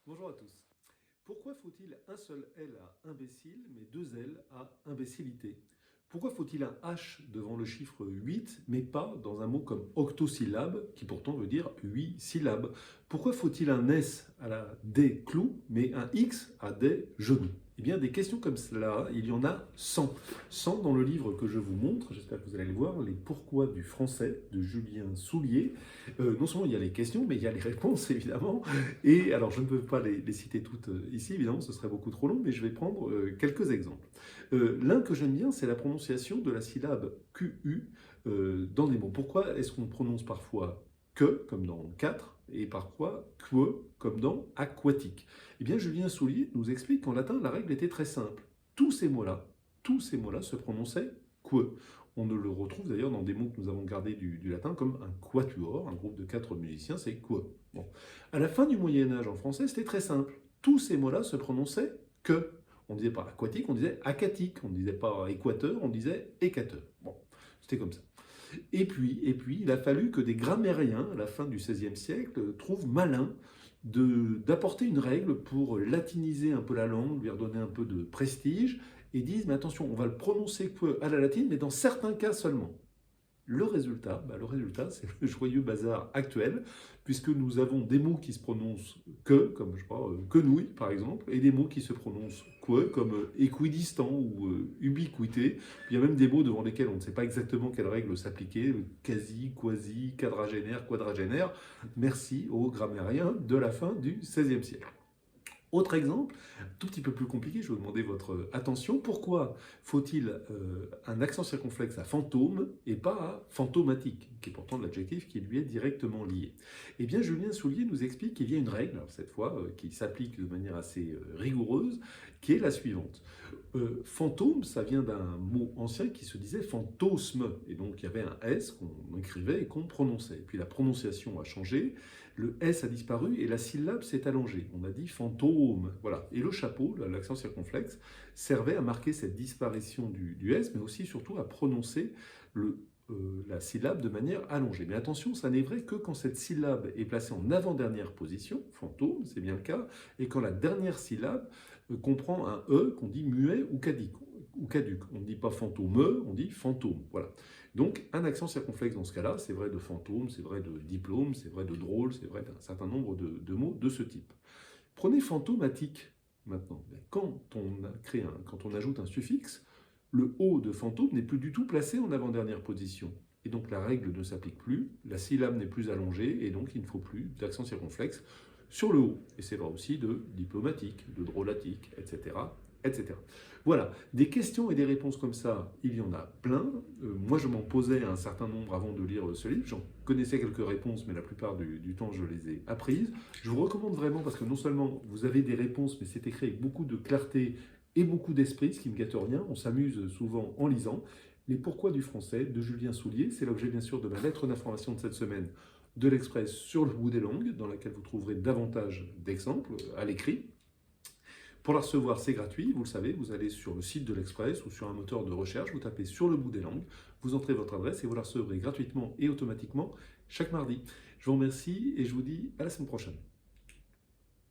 Bonjour à tous. Pourquoi faut-il un seul L à imbécile, mais deux L à imbécilité? Pourquoi faut-il un H devant le chiffre 8, mais pas dans un mot comme octosyllabe, qui pourtant veut dire 8 syllabes? Pourquoi faut-il un S à la des clous, mais un X à des genoux? Eh bien, des questions comme cela, il y en a 100. 100 dans le livre que je vous montre, j'espère que vous allez le voir, Les Pourquoi du français de Julien Soulier. Non seulement il y a les questions, mais il y a les réponses, évidemment. Et alors, je ne peux pas les citer toutes ici, évidemment, ce serait beaucoup trop long, mais je vais prendre quelques exemples. L'un que j'aime bien, c'est la prononciation de la syllabe QU dans des mots. Pourquoi est-ce qu'on prononce parfois que, comme dans 4, et parfois que, comme dans aquatique? Eh bien, Julien Soulier nous explique qu'en latin, la règle était très simple. Tous ces mots-là se prononçaient que. On ne le retrouve d'ailleurs dans des mots que nous avons gardés du latin, comme un quatuor, un groupe de 4 musiciens, c'est quoi. Bon. À la fin du Moyen-Âge en français, c'était très simple. Tous ces mots-là se prononçaient que. On ne disait pas aquatique, on disait acatique. On ne disait pas équateur, on disait écateur. Bon, c'était comme ça. Et puis, il a fallu que des grammairiens, à la fin du XVIe siècle, trouvent malin d'apporter une règle pour latiniser un peu la langue, lui redonner un peu de prestige, et disent, mais attention, on va le prononcer que à la latine, mais dans certains cas seulement. Le résultat, c'est le joyeux bazar actuel, puisque nous avons des mots qui se prononcent que, comme je sais pas, quenouille par exemple, et des mots qui se prononcent que, comme équidistant ou ubiquité. Il y a même des mots devant lesquels on ne sait pas exactement quelle règle s'appliquer, quasi, quasi, quadragénaire, quadragénaire. Merci aux grammairiens de la fin du XVIe siècle. Autre exemple, tout petit peu plus compliqué, je vais vous demander votre attention. Pourquoi faut-il un accent circonflexe à fantôme et pas à fantomatique, qui est pourtant l'adjectif qui lui est directement lié? Eh bien, Julien Soulier nous explique qu'il y a une règle, alors cette fois, qui s'applique de manière assez rigoureuse, qui est la suivante. Fantôme, ça vient d'un mot ancien qui se disait fantôsme, et donc il y avait un S qu'on écrivait et qu'on prononçait. Et puis la prononciation a changé, le S a disparu et la syllabe s'est allongée. On a dit fantôme, voilà. Et le chapeau, l'accent circonflexe, servait à marquer cette disparition du S, mais aussi surtout à prononcer la syllabe de manière allongée. Mais attention, ça n'est vrai que quand cette syllabe est placée en avant-dernière position, fantôme, c'est bien le cas, et quand la dernière syllabe comprend un E qu'on dit muet ou caduc. On ne dit pas fantôme, on dit fantôme. Voilà. Donc, un accent circonflexe dans ce cas-là, c'est vrai de fantôme, c'est vrai de diplôme, c'est vrai de drôle, c'est vrai d'un certain nombre de mots de ce type. Prenez fantomatique maintenant. Quand on ajoute un suffixe, le O de fantôme n'est plus du tout placé en avant-dernière position. Et donc la règle ne s'applique plus, la syllabe n'est plus allongée, et donc il ne faut plus d'accent circonflexe sur le O. Et c'est vrai aussi de diplomatique, de drôlatique, etc., etc. Voilà, des questions et des réponses comme ça, il y en a plein. Moi, je m'en posais un certain nombre avant de lire ce livre. J'en connaissais quelques réponses, mais la plupart du temps, je les ai apprises. Je vous recommande vraiment parce que non seulement vous avez des réponses, mais c'est écrit avec beaucoup de clarté et beaucoup d'esprit, ce qui ne gâte rien. On s'amuse souvent en lisant. Les Pourquoi du français de Julien Soulier, c'est l'objet bien sûr de ma lettre d'information de cette semaine de l'Express sur le bout des langues, dans laquelle vous trouverez davantage d'exemples à l'écrit. Pour la recevoir, c'est gratuit, vous le savez, vous allez sur le site de l'Express ou sur un moteur de recherche, vous tapez sur le bout des langues, vous entrez votre adresse et vous la recevrez gratuitement et automatiquement chaque mardi. Je vous remercie et je vous dis à la semaine prochaine.